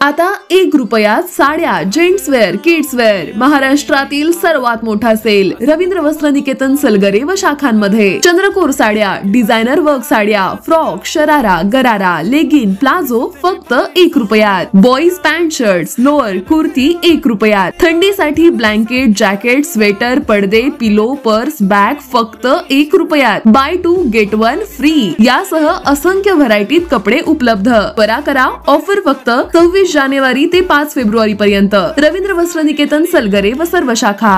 आता 1 रुपयात साड्या, जेंट्स वेअर, किड्स वेअर, महाराष्ट्रातील सर्वात मोठा सेल रवींद्र वस्त्र निकेतन सलगरे व शाखांमध्ये. चंद्रकोर साड्या, डिझायनर वर्क साड्या, फ्रॉक, शरारा, गरारा, लेगिन, प्लाझो फक्त 1 रुपयात. Boys pant shirts, lower, kurti 1 रुपयात. थंडीसाठी ब्लँकेट, जॅकेट, स्वेटर, पडदे, पिलो, पर्स, बॅग फक्त 1 रुपयात. बाय 2 गेट 1 फ्री यासह असंख्य व्हरायटीत कपडे उपलब्ध. परा करा, ऑफर फक्त 26 जानेवारी ते 5 फेब्रुवारी पर्यंत. रवींद्र वस्त्र निकेतन सलगरे व सर्व शाखा.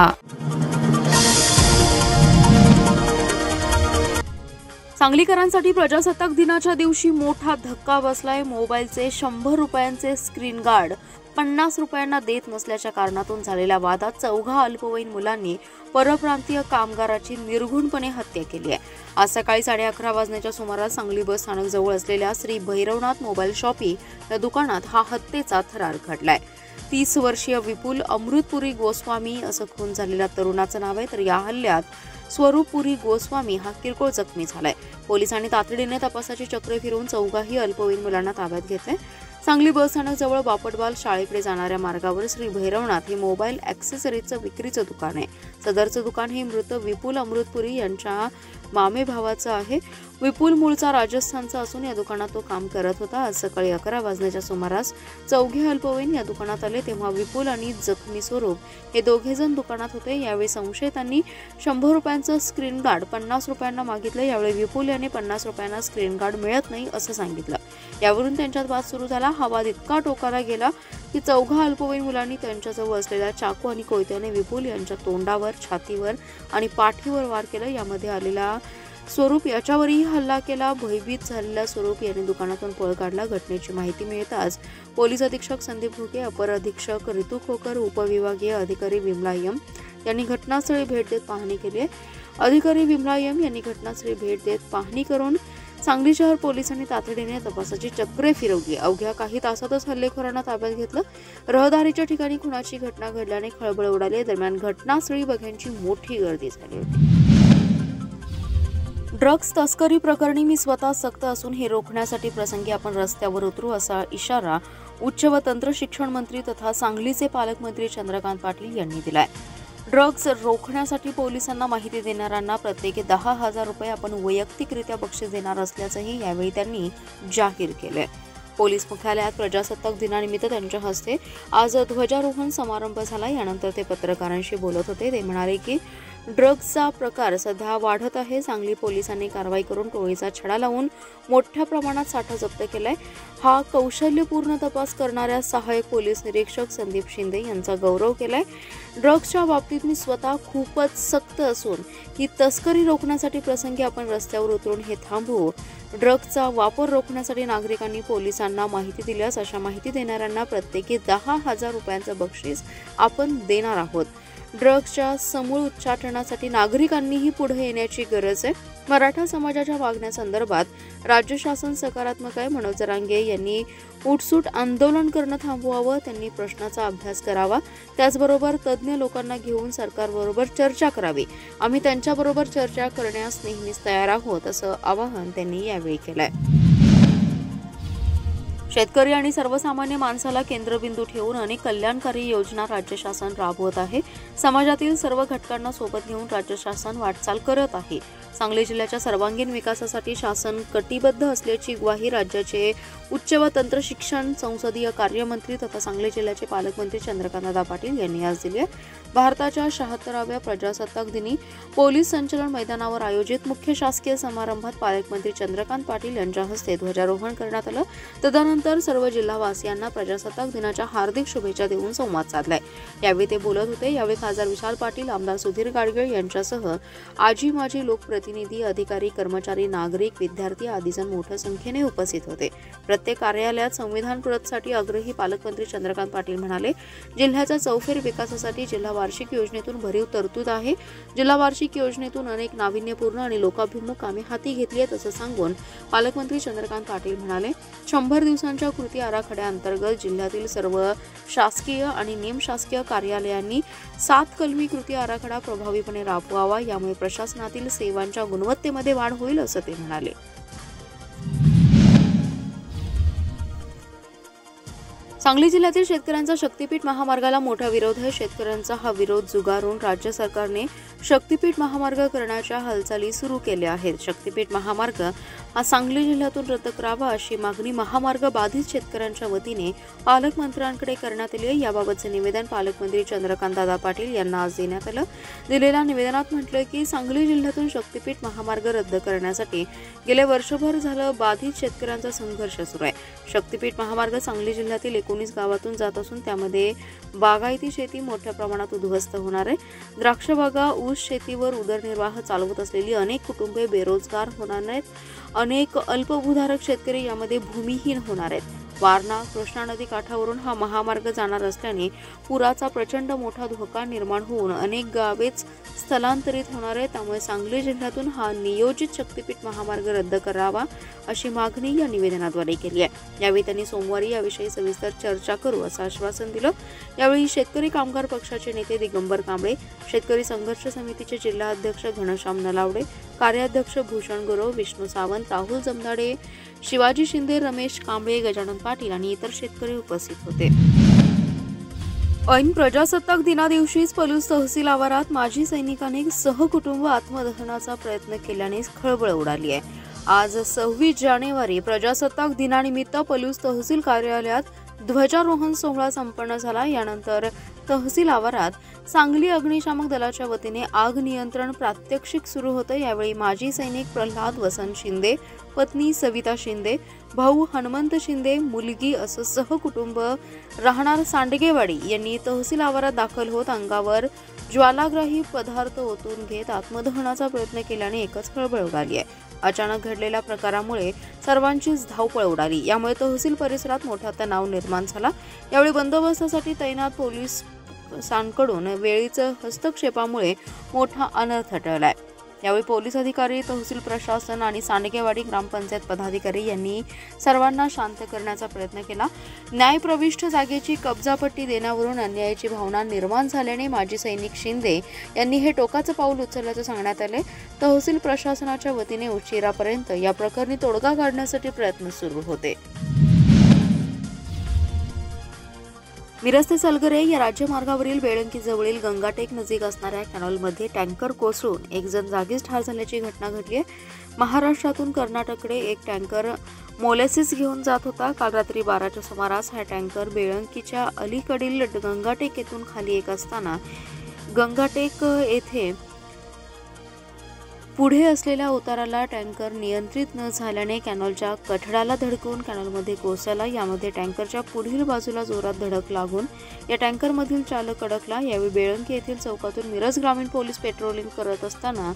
सांगलीकरांसाठी प्रजासत्ताक दिनाच्या दिवशी मोठा धक्का बसलाय. मोबाईलचे 100 रुपयांचे स्क्रीन गार्ड 50 रुपयांना देत नसल्याच्या कारणातून झालेल्या वादात 4 अल्पवयीन मुलांनी परप्रांतीय कामगाराची निर्घुणपणे हत्या केली आहे. आज सकाळी 11:30 वाजण्याच्या सुमारास सांगली बस स्थानक जवळ असलेल्या श्री भैरवनाथ मोबाईल शॉपी या दुकानात हा हत्येचा थरार घडलाय. 30 वर्षीय विपुल अमृतपुरी गोस्वामी असं खून झालेल्या तरुणाचं नाव आहे. तर या हल्ल्यात स्वरूपपुरी गोस्वामी हा किरकोळ जखमी झालाय. पोलिसांनी तातडीने तपासाची चक्र फिरवून 4 अल्पवयीन मुलांना ताब्यात घेतले. सांगली बस स्थानक जवळ बापटबाल शाळेकडे जाणाऱ्या मार्गावर श्री भैरवनाथ हे मोबाईल ॲक्सेसरीजचं विक्रीचं दुकान आहे. सदरचं दुकान हे मृत विपुल अमृतपुरी यांच्या मामे भावाचं आहे. विपुल मूळचा राजस्थानचा असून या दुकानात तो काम करत होता. आज सकाळी 11 वाजण्याच्या सुमारास 4 अल्पवयीन या दुकानात आले तेव्हा विपुल आणि जखमी स्वरूप हे दोघेजण दुकानात होते. यावेळी संशयितांनी 100 रुपयांचं स्क्रीन गार्ड 50 रुपयांना मागितलं. यावेळी विपुल याने 50 रुपयांना स्क्रीन गार्ड मिळत नाही असं सांगितलं. यावरून त्यांच्यात वाद सुरू झाला. हा वाद इतका टोकाला गेला की 4 अल्पवयीन मुलांनी त्यांच्याजवळ असलेल्या चाकू आणि कोयत्याने विपुल यांच्या तोंडावर, छातीवर आणि पाठीवर वार केला. यामध्ये आलेला स्वरूप याच्यावरही हल्ला केला. भयभीत झालेला स्वरूप याने दुकानातून पळ काढला. घटनेची माहिती मिळताच पोलीस अधीक्षक संदीप भुके, अपर अधीक्षक ऋतू खोकर, उपविभागीय अधिकारी विमला एम यांनी घटनास्थळी भेट देत पाहणी केली. अधिकारी विमला एम यांनी घटनास्थळी भेट देत पाहणी करून सांगली शहर पोलिसांनी तातडीने तपासाची चक्रे फिरवली. अवघ्या काही तासातच हल्लेखोरांना ताब्यात घेतलं. रहदारीच्या ठिकाणी खुनाची घटना घडल्याने खळबळ उडाली. दरम्यान घटनास्थळी बघ्यांची मोठी गर्दी झाली होती. ड्रग्ज तस्करी प्रकरणी मी स्वतः सक्त असून हे रोखण्यासाठी प्रसंगी आपण रस्त्यावर उतरू असा इशारा उच्च व तंत्र शिक्षण मंत्री तथा सांगलीचे पालकमंत्री चंद्रकांत पाटील यांनी दिलाय. ड्रग्ज रोखण्यासाठी पोलिसांना माहिती देणाऱ्यांना प्रत्येकी 10,000 रुपये आपण वैयक्तिकरित्या बक्षीस देणार असल्याचंही यावेळी त्यांनी जाहीर केलंय. पोलीस मुख्यालयात प्रजासत्ताक दिनानिमित्त त्यांच्या हस्ते आज ध्वजारोहण समारंभ झाला. यानंतर ते पत्रकारांशी बोलत होते. ते म्हणाले की ड्रग्जचा प्रकार सध्या वाढत आहे. सांगली पोलिसांनी कारवाई करून टोळीचा छडा लावून मोठ्या प्रमाणात साठा जप्त केलाय. हा कौशल्यपूर्ण तपास करणाऱ्या सहाय्यक पोलीस निरीक्षक संदीप शिंदे यांचा गौरव केलाय. ड्रग्जच्या बाबतीत मी स्वतः खूपच सक्त असून ही तस्करी रोखण्यासाठी प्रसंगी आपण रस्त्यावर उतरून हे थांबवू. ड्रग्जचा वापर रोखण्यासाठी नागरिकांनी पोलिसांना माहिती दिल्यास अशा माहिती देणाऱ्यांना प्रत्येकी 10,000 रुपयांचं बक्षीस आपण देणार आहोत. ड्रग्जच्या समूळ उच्चाटनासाठी नागरिकांनीही पुढे येण्याची गरज आहे. मराठा समाजाच्या मागण्यासंदर्भात राज्य शासन सकारात्मक आहे. मनोज जरांगे यांनी उठसूट आंदोलन करणं थांबवावं. त्यांनी प्रश्नाचा अभ्यास करावा. त्याचबरोबर तज्ज्ञ लोकांना घेऊन सरकारबरोबर चर्चा करावी. आम्ही त्यांच्याबरोबर चर्चा करण्यास नेहमीच तयार आहोत असं आवाहन त्यांनी यावेळी केलंय. शेतकरी आणि सर्वसामान्य माणसाला केंद्रबिंदू ठेवून अनेक कल्याणकारी योजना राज्य शासन राबवत आहे. समाजातील सर्व घटकांना सोबत घेऊन राज्य शासन वाटचाल करत आहे. सांगली जिल्ह्याच्या सर्वांगीण विकासासाठी शासन कटिबद्ध असल्याची ग्वाही राज्याचे उच्च व तंत्र शिक्षण संसदीय कार्यमंत्री तथा सांगली जिल्ह्याचे पालकमंत्री चंद्रकांतदादा पाटील यांनी आज दिली आहे. भारताच्या 76व्या प्रजासत्ताक दिनी पोलीस संचलन मैदानावर आयोजित मुख्य शासकीय समारंभात पालकमंत्री चंद्रकांत पाटील यांच्या हस्ते ध्वजारोहण करण्यात आलं. तदनंतर सर्व जिल्हावासियांना प्रजासत्ताक दिनाच्या हार्दिक शुभेच्छा देऊन संवाद साधलाय. यावेळी ते बोलत होते. यावेळी खासदार विशाल पाटील, आमदार सुधीर गाडगीळ यांच्यासह आजी माजी लोकप्रतिनिधी, अधिकारी, कर्मचारी, नागरिक, विद्यार्थी आदी जण मोठ्या संख्येने उपस्थित होते. प्रत्येक कार्यालयात संविधान प्रतसाठी आग्रही पालकमंत्री चंद्रकांत पाटील म्हणाले, जिल्ह्याच्या चौफेर विकासासाठी जिल्हा वार्षिक योजनेतून भरीव तरतूद आहे. जिल्हा वार्षिक योजनेतून अनेक नाविन्यपूर्ण आणि लोकाभिमुख कामे हाती घेतली आहेत असं सांगून पालकमंत्री चंद्रकांत पाटील म्हणाले, 100 दिवसांच्या कृती आराखड्याअंतर्गत जिल्ह्यातील सर्व शासकीय आणि निमशासकीय कार्यालयांनी 7 कलमी कृती आराखडा प्रभावीपणे राबवावा. यामुळे प्रशासनातील सेवांच्या गुणवत्तेमध्ये वाढ होईल असं ते म्हणाले. सांगली जिल्ह्यातील शेतकऱ्यांचा शक्तीपीठ महामार्गाला मोठा विरोध आहे. शेतकऱ्यांचा हा विरोध जुगारून राज्य सरकारने शक्तीपीठ महामार्ग करण्याच्या हालचाली सुरू केल्या आहेत. शक्तीपीठ महामार्ग हा सांगली जिल्ह्यातून रद्द करावा अशी मागणी महामार्ग बाधित शेतकऱ्यांच्या वतीने पालकमंत्र्यांकडे करण्यात आली आहे. याबाबतचे निवेदन पालकमंत्री चंद्रकांतदादा पाटील यांना आज देण्यात आलं. दिलेल्या निवेदनात म्हटलंय की सांगली जिल्ह्यातून शक्तीपीठ महामार्ग रद्द करण्यासाठी गेले वर्षभर झालं बाधित शेतकऱ्यांचा संघर्ष सुरू आहे. शक्तीपीठ महामार्ग सांगली जिल्ह्यातील 19 गावातून जात असून त्यामध्ये बागायती शेती मोठ्या प्रमाणात उद्ध्वस्त होणार आहे. द्राक्ष बागा, ऊस शेतीवर उदरनिर्वाह चालवत असलेली अनेक कुटुंबे बेरोजगार होणार आहेत. अनेक अल्पभूधारक शेतकरी यामध्ये भूमिहीन होणार आहेत. वारणा कृष्णा नदी काठावरून हा महामार्ग जाणार असल्याने पुराचा प्रचंड मोठा धोका निर्माण होऊन अनेक गावेच स्थलांतरित होणार आहेत. त्यामुळे सांगली जिल्ह्यातून हा नियोजित शक्तीपीठ महामार्ग रद्द करावा अशी मागणी या निवेदनाद्वारे केली आहे. यावेळी त्यांनी सोमवारी याविषयी सविस्तर चर्चा करू असं आश्वासन दिलं. यावेळी शेतकरी कामगार पक्षाचे नेते दिगंबर कांबळे, शेतकरी संघर्ष समितीचे जिल्हा अध्यक्ष घनश्याम नलावडे, कार्याध्यक्ष भूषण गुरव, विष्णू सावंत, राहुल जमदाडे, शिवाजी शिंदे, रमेश कांबळे, गजानन पाटील आणि इतर शेतकरी उपस्थित होते. ऐन प्रजासत्ताक दिनादिवशीच पलूस तहसील आवारात माजी सैनिकाने सहकुटुंब आत्मदहनाचा प्रयत्न केल्याने खळबळ उडाली आहे. आज 26 जानेवारी प्रजासत्ताक दिनानिमित्त पलूस तहसील कार्यालयात ध्वजारोहण सोहळा संपन्न झाला. यानंतर तहसील आवारात सांगली अग्निशामक दलाच्या वतीने आग नियंत्रण प्रात्यक्षिक सुरू होतं. यावेळी माजी सैनिक प्रल्हाद वसंत शिंदे, पत्नी सविता शिंदे, भाऊ हनुमंत शिंदे, मुलगी असं सहकुटुंब राहणार सांडगेवाडी यांनी तहसील आवारात दाखल होत अंगावर ज्वालाग्राही पदार्थ ओतून घेत आत्मदहनाचा प्रयत्न केल्याने एकच खळबळ उडाली आहे. अचानक घडलेल्या प्रकारामुळे सर्वांचीच धावपळ उडाली. यामुळे तहसील परिसरात मोठा तणाव निर्माण झाला. यावेळी बंदोबस्तासाठी तैनात पोलिसांकडून वेळीच हस्तक्षेपामुळे मोठा अनर्थ टळलाय. यावेळी पोलीस अधिकारी, तहसील प्रशासन आणि सांडगेवाडी ग्रामपंचायत पदाधिकारी यांनी सर्वांना शांत करण्याचा प्रयत्न केला. न्यायप्रविष्ट जागेची कब्जापट्टी देण्यावरून अन्यायाची भावना निर्माण झाल्याने माजी सैनिक शिंदे यांनी हे टोकाचं पाऊल उचलल्याचं सांगण्यात आले. तहसील प्रशासनाच्या वतीने उशिरापर्यंत या प्रकरणी तोडगा काढण्यासाठी प्रयत्न सुरू होते. मिरज ते सलगरे या राज्यमार्गावरील बेळंकी जवळील गंगाटेक नजीक असणाऱ्या कॅनॉलमध्ये टँकर कोसळून एक जण जागीच ठार झाल्याची घटना घडली आहे. महाराष्ट्रातून कर्नाटककडे एक टँकर मोलेसिस घेऊन जात होता. काल रात्री 12च्या सुमारास हा टँकर बेळंकीच्या अलीकडील गंगाटेक येथून खाली येत असताना गंगाटेक येथे पुढे असलेल्या उताराला टँकर नियंत्रित न झाल्याने कॅनॉलच्या कठड्याला धडकून कॅनॉलमध्ये कोसळला. यामध्ये टँकरच्या पुढील बाजूला जोरात धडक लागून या टँकरमधील चालक अडकला. यावेळी बेळंकी येथील चौकातून मिरज ग्रामीण पोलीस पेट्रोलिंग करत असताना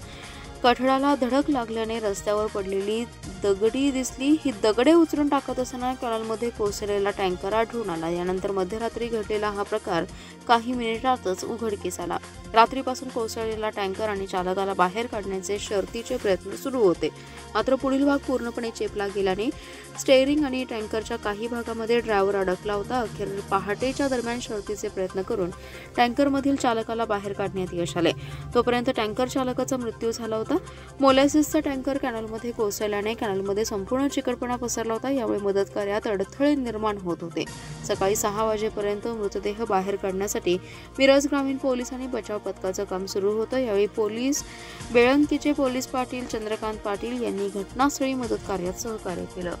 कठड्याला धडक लागल्याने रस्त्यावर पडलेली दगडी दिसली. ही दगडे उचलून टाकत असताना कॅनॉलमध्ये कोसळलेला टँकर आढळून आला. यानंतर मध्यरात्री घडलेला हा प्रकार काही मिनिटातच उघडकीस आला. रात्रीपासून कोसळलेला टँकर आणि चालकाला बाहेर काढण्याचे शर्थीचे प्रयत्न सुरू होते. मात्र पुढील भाग पूर्णपणे चेपला गेल्याने स्टेअरिंग आणि टँकरच्या काही भागामध्ये ड्रायव्हर अडकला होता. अखेर पहाटेच्या दरम्यान शर्थीचे प्रयत्न करून टँकरमधील चालकाला बाहेर काढण्यात यश आले. तोपर्यंत टँकर चालकाचा मृत्यू झाला होता. मोलॅसिसचा टँकर कॅनॉलमध्ये कोसळल्याने कॅनॉलमध्ये संपूर्ण चिकटपणा पसरला होता. यामुळे मदत कार्यात अडथळे निर्माण होत होते. सकाळी 6 वाजेपर्यंत मृतदेह बाहेर काढण्यासाठी मिरज ग्रामीण पोलीस आणि बचाव पथकाचं काम सुरू होतं. यावेळी बेळंकीचे पोलीस पाटील चंद्रकांत पाटील यांनी घटनास्थळी मदत कार्यात सहकार्य केलं.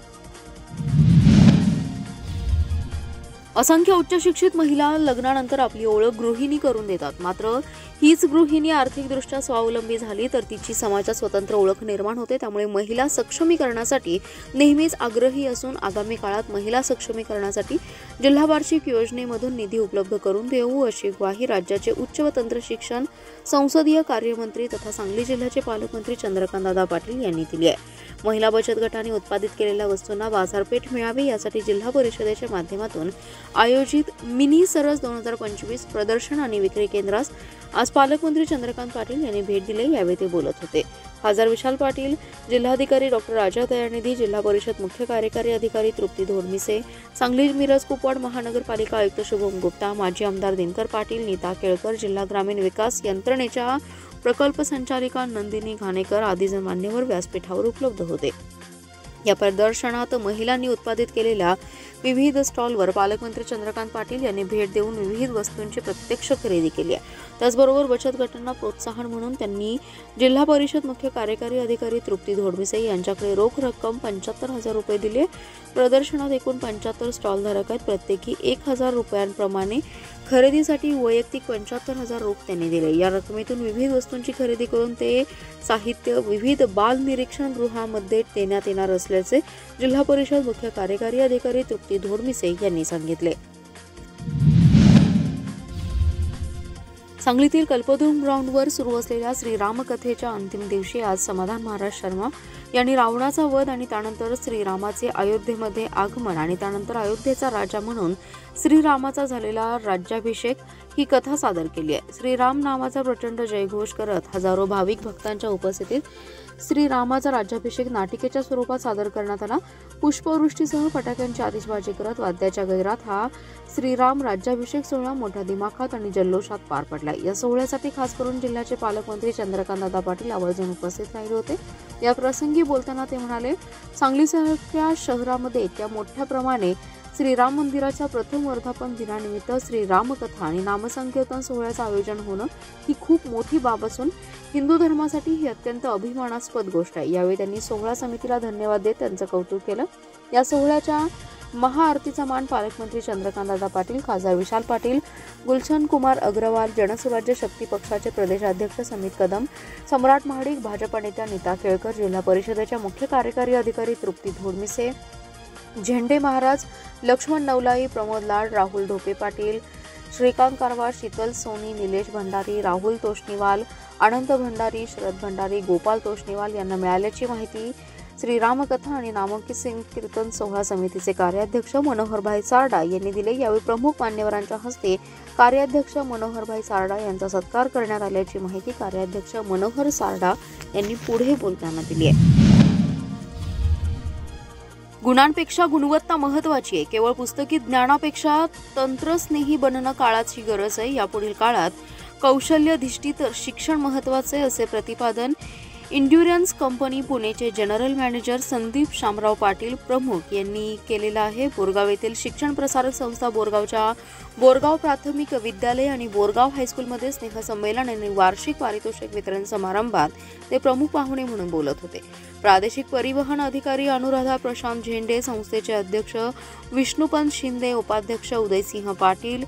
असंख्य उच्च शिक्षित महिला लग्नानंतर आपली ओळख गृहिणी करून देतात. मात्र हीच गृहिणी आर्थिकदृष्ट्या स्वावलंबी झाली तर तिची समाजात स्वतंत्र ओळख निर्माण होते. त्यामुळे महिला सक्षमीकरणासाठी नेहमीच आग्रही असून आगामी काळात महिला सक्षमीकरणासाठी जिल्हा वार्षिक योजनेमधून निधी उपलब्ध करून देऊ अशी ग्वाही राज्याचे उच्च व तंत्र शिक्षण संसदीय कार्यमंत्री तथा सांगली जिल्ह्याचे पालकमंत्री चंद्रकांतदादा पाटील यांनी दिली आहे. महिला बचत गटाने उत्पादित केलेल्या वस्तूंना बाजारपेठ मिळावी यासाठी जिल्हा परिषदेच्या माध्यमातून आयोजित मिनी सरस 2025 प्रदर्शन आणि विक्री केंद्रास आज पालकमंत्री चंद्रकांत पाटील यांनी भेट दिली. यावेळी ते बोलत होते. खासदार विशाल पाटील, जिल्हाधिकारी डॉक्टर राजा दयानिधी, जिल्हा परिषद मुख्य कार्यकारी अधिकारी तृप्ती धोरमिसे, सांगली मिरज कुपवाड महानगरपालिका आयुक्त शुभम गुप्ता, माजी आमदार दिनकर पाटील, नीता केळकर, जिल्हा ग्रामीण विकास यंत्रणेच्या प्रकल्प संचालिका नंदिनी घाणेकर आदी मान्यवर व्यासपीठावर उपलब्ध होते. या प्रदर्शनात महिलांनी उत्पादित केलेल्या विविध स्टॉलवर पालकमंत्री चंद्रकांत पाटील यांनी भेट देऊन विविध वस्तूंची प्रत्यक्ष खरेदी केली आहे. त्याचबरोबर बचत गटांना प्रोत्साहन म्हणून त्यांनी जिल्हा परिषद मुख्य कार्यकारी अधिकारी तृप्ती धोडमिसे यांच्याकडे रोख रक्कम 75,000 रुपये दिले. प्रदर्शनात एकूण 75 स्टॉलधारक आहेत. प्रत्येकी 1,000 रुपयांप्रमाणे खरेदीसाठी वैयक्तिक 75,000 रोख त्यांनी दिले. या रकमेतून विविध वस्तूंची खरेदी करून ते साहित्य विविध बाल निरीक्षण गृहामध्ये देण्यात येणार असल्याचे जिल्हा परिषद मुख्य कार्यकारी अधिकारी तृप्ती धोडमिसे यांनी सांगितले. सांगलीतील कल्पद्रुम ग्राउंडवर सुरू असलेल्या श्रीरामकथेच्या अंतिम दिवशी आज समाधान महाराज शर्मा यांनी रावणाचा वध आणि त्यानंतर श्रीरामाचे अयोध्येमध्ये आगमन आणि त्यानंतर अयोध्येचा राजा म्हणून श्रीरामाचा झालेला राज्याभिषेक ही कथा सादर केली आहे. श्रीराम नामाचा प्रचंड जयघोष करत हजारो भाविक भक्तांच्या उपस्थितीत श्रीरामाचा राज्याभिषेक नाटिकेच्या स्वरूपात सादर करण्यात आला. पुष्पवृष्टीसह फटाक्यांची आतिषबाजी करत वाद्याच्या गैरात हा श्रीराम राज्याभिषेक सोहळा मोठ्या दिमाखात आणि जल्लोषात पार पडला. या सोहळ्यासाठी खास करून जिल्ह्याचे पालकमंत्री चंद्रकांतदादा पाटील आवर्जून उपस्थित राहिले होते. या प्रसंगी बोलताना ते म्हणाले, सांगलीसारख्या शहरामध्ये इतक्या मोठ्या प्रमाणे श्रीराम मंदिराच्या प्रथम वर्धापन दिनानिमित्त श्रीरामकथा आणि नामसंकीर्तन सोहळ्याचं आयोजन होणं ही खूप मोठी बाब असून हिंदू धर्मासाठी ही अत्यंत अभिमानास्पद गोष्ट आहे. यावेळी त्यांनी सोहळा समितीला धन्यवाद देत त्यांचं कौतुक केलं. या सोहळ्याच्या महाआरतीचा मान पालकमंत्री चंद्रकांतदादा पाटील, खासदार विशाल पाटील, गुलशन कुमार अग्रवाल, जनसुराज्य शक्ती पक्षाचे प्रदेशाध्यक्ष समित कदम, सम्राट महाडिक, भाजपा नेत्या नीता केळकर, जिल्हा परिषदेच्या मुख्य कार्यकारी अधिकारी तृप्ती धोडमिसे, झेंडे महाराज, लक्ष्मण नवलाई, प्रमोद लाड, राहुल ढोपे पाटील, श्रीकांत कारवार, शीतल सोनी, निलेश भंडारी, राहुल तोष्णीवाल, आनंद भंडारी, शरद भंडारी, गोपाल तोष्णीवाल यांना मिळाल्याची माहिती श्रीरामकथा आणि नामसंकीर्तन सोहळा समितीचे कार्याध्यक्ष मनोहरभाई सारडा यांनी दिले. यावेळी प्रमुख मान्यवरांच्या हस्ते कार्याध्यक्ष मनोहरभाई सारडा यांचा सत्कार करण्यात आल्याची माहिती कार्याध्यक्ष मनोहर सारडा यांनी पुढे बोलताना दिली आहे. गुणांपेक्षा गुणवत्ता महत्त्वाची आहे. केवळ पुस्तकी ज्ञानापेक्षा तंत्रस्नेही बनणं काळाची गरज आहे. यापुढील काळात कौशल्याधिष्ठित शिक्षण महत्त्वाचे असे प्रतिपादन इंड्युरन्स कंपनी पुणेचे जनरल मॅनेजर संदीप शामराव पाटील प्रमुख यांनी केलेलं आहे. बोरगाव येथील शिक्षण प्रसारक संस्था बोरगावच्या बोरगाव प्राथमिक विद्यालय आणि बोरगाव हायस्कूलमध्ये स्नेहसंमेलन आणि वार्षिक पारितोषिक वितरण समारंभात ते प्रमुख पाहुणे म्हणून बोलत होते. प्रादेशिक परिवहन अधिकारी अनुराधा प्रशांत झेंडे, संस्थेचे अध्यक्ष विष्णुपंत शिंदे, उपाध्यक्ष उदयसिंह पाटील,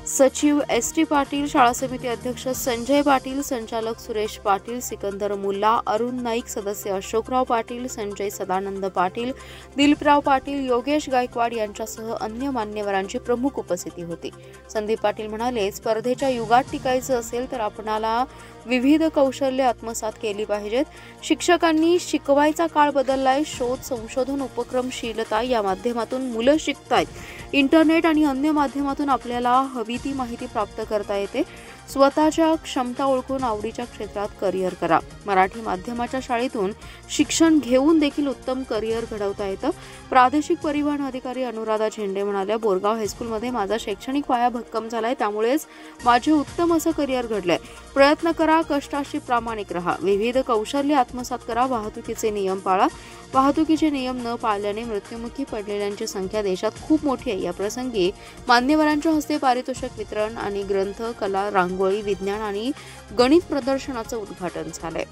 सचिव एस.टी. पाटील, शाळा समिती अध्यक्ष संजय पाटील, संचालक सुरेश पाटील, सिकंदर मुल्ला, अरुण नाईक, सदस्य अशोकराव पाटील, संजय सदानंद पाटील, दिलीपराव पाटील, योगेश गायकवाड यांच्यासह अन्य मान्यवरांची प्रमुख उपस्थिती होती. संदीप पाटील म्हणाले, स्पर्धेच्या युगात टिकायचं असेल तर आपणाला विविध कौशल्य आत्मसात केली पाहिजेत. शिक्षकांनी शिकवायचा काळ बदललाय. शोध, संशोधन, उपक्रमशीलता या माध्यमातून मुलं शिकतायत. इंटरनेट आणि अन्य माध्यमातून आपल्याला हवी ती माहिती प्राप्त करता येते. स्वतःच्या क्षमता ओळखून आवडीच्या क्षेत्रात करिअर करा. मराठी माध्यमाच्या शाळेतून शिक्षण घेऊन देखील उत्तम करिअर घडवता येतं. प्रादेशिक परिवहन अधिकारी अनुराधा झेंडे म्हणाल्या, बोरगाव हायस्कूलमध्ये माझा शैक्षणिक पाया भक्कम झालाय. त्यामुळेच माझे उत्तम असं करिअर घडलंय. प्रयत्न करा, कष्टाशी प्रामाणिक राहा, विविध कौशल्य आत्मसात करा, वाहतुकीचे नियम पाळा. वाहतुकीचे नियम न पाळल्याने मृत्युमुखी पडलेल्यांची संख्या देशात खूप मोठी आहे. या प्रसंगी मान्यवरांच्या हस्ते पारितोषिक वितरण आणि ग्रंथ, कला, रांगोळी, विज्ञान आणि गणित प्रदर्शनाचं उद्घाटन झालंय.